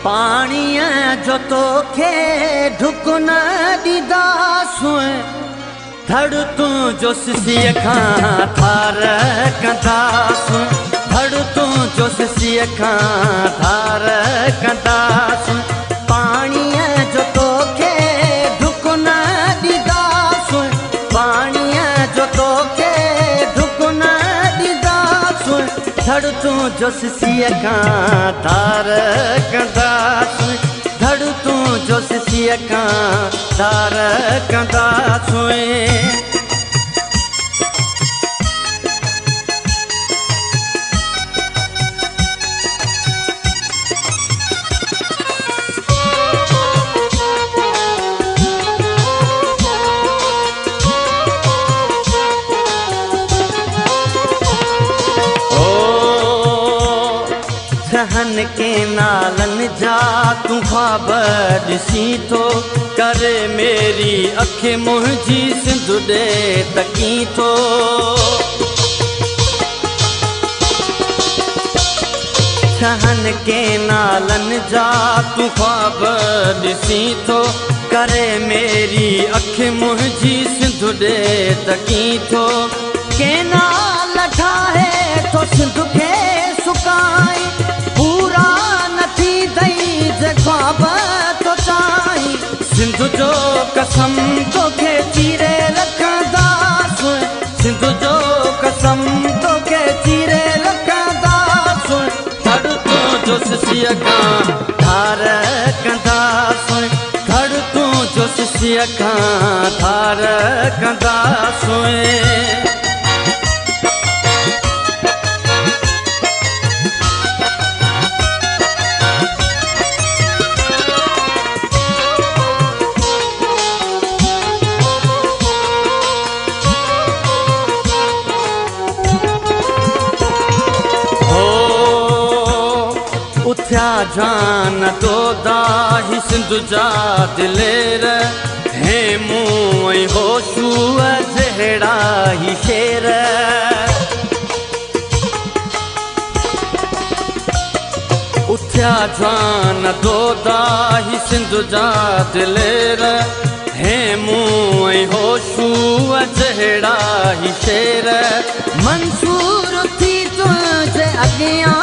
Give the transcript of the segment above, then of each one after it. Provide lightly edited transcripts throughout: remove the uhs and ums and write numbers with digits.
पाणीअ जो तोखे ढुक न ॾींदासूं, धड़ तूं जो सिसीअ खां धार कंदासूं, धड़ तूं जो सिसीअ खां धार कंदासूं। पाणीअ जो तोखे ढुक न ॾींदासूं, पाणीअ जो तोखे ढुक न ॾींदासूं, धड़ तूं जो सिसीअ खां धार कंदासूं, धड़ तूं जो सिसीअ खां धार कंदासूं। सहन के नालन जा तूं ख्वाब ॾिसी थो, करे मेरी अख मुंहिंजी सिंध ॾे तकी थो। सहन के नालन जा तूं ख्वाब ॾिसी थो, करे मेरी अख मुंहिंजी सिंध ॾे तकी थो। के नाल ठाहे थो सिंध खे सुकाई, पूरा नथी दई जे ख्वाब तो चाही। सिंध जो कसम तोखे चीरे रखंदासूं, सिंध जो कसम तोखे चीरे रखंदासूं, धड़ तूं जो सिसीअ खां धार कंदासूं, धड़ तूं जो सिसीअ खां धार कंदासूं। उथिया जान दोदा ही सिंध जा दिलेर, हे मूं ऐं होशू जहिड़ा ही शेर। उथिया जान दोदा ही सिंध जा दिलेर, हे मूं ऐं होशू जहिड़ा ही शेर। मंसूर थी तुंहिंजे अॻियां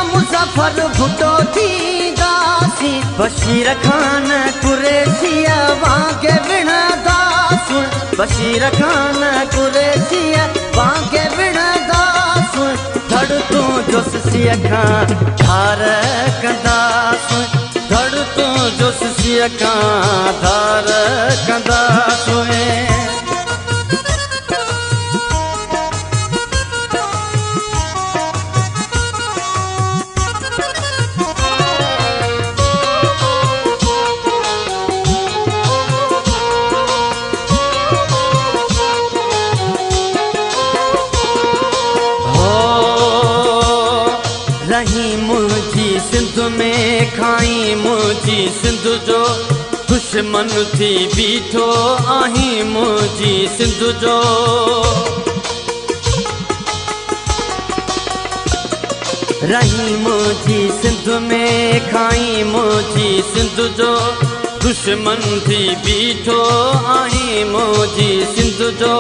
मुज़फ़र भुटो थींदासी, बशीर खान कुरैशिया वांगे विणंदासूं, बशीर खान कुरैशिया वांगे विणंदासूं, धड़ तूं जो सिसीअ खां धार कंदासूं, धड़ तूं जो सिसीअ खां धार कंदासूं। रही मुंहिंजी सिंध में खाई मुंहिंजी सिंध जो, दुश्मन थी बीठो आहीं मुंहिंजी सिंध जो। रही मुंहिंजी सिंध में खाई मुंहिंजी सिंध जो, दुश्मन थी बीठो आहीं मुंहिंजी सिंध जो।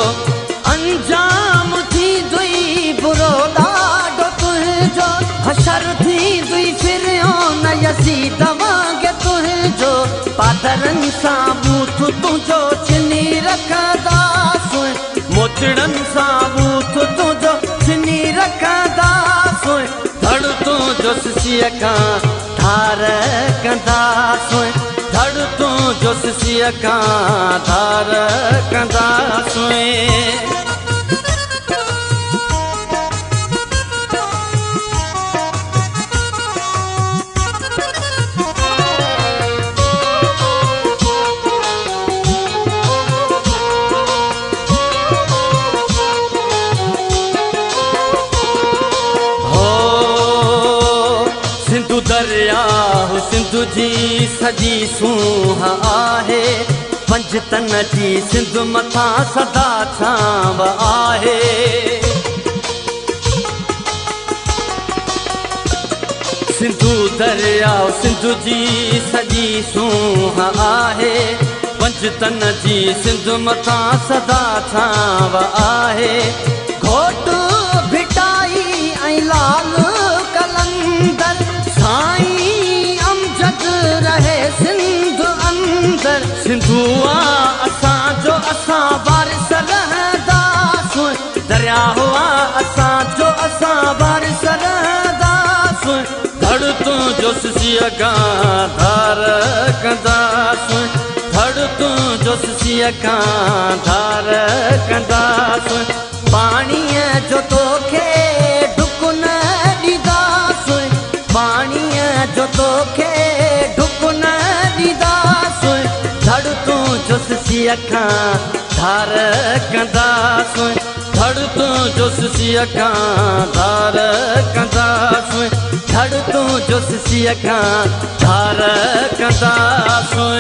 अंजाम थी दुई बुरो ॾाढो तुंहिंजो, हशर थी दुई फिरौन यज़ीद वांगे तुंहिंजो। पादरनि सां बूथ तुंहिंजो छिनी रखंदासूं, मोचड़नि सां बूथ तुंहिंजो छिनी रखंदासूं, धड़ तूं जो सिसीअ खां धार कंदासूं, धड़ तूं जो सिसीअ खां धार कंदासूं। दरिया सिंध जी सजी सूंह आहे, पंजतन जी सिंध मथां सदा छांव आहे। सिंधु दरियाओ सिंधु जी सॼी सूंह आहे, पंजतन जी सिंध मथां सदा छांव आहे। घोट भिटाई ऐं लाल कलंदर, साईं अमजद रहे सिंध अंदर। सिंधु आ असांजो असां वारिस रहंदासूं, दरियाहो आ असांजो असां वारिस रहंदासूं। धड़ तुंहिंजो सिसीअ खां धार कंदासूं, धड़ तुंहिंजो सिसीअ खां धार कंदासूं। पाणीअ जो तोखे ढुक न ॾींदासूं, पाणीअ जो तोखे ढुक न ॾींदासूं। धड़ तुंहिंजो सिसीअ खां धार कंदासूं, धड़ तुंहिंजो सिसीअ खां धार कंदासूं, धड़ तुंहिंजो सिसीअ खां धार कंदासूं।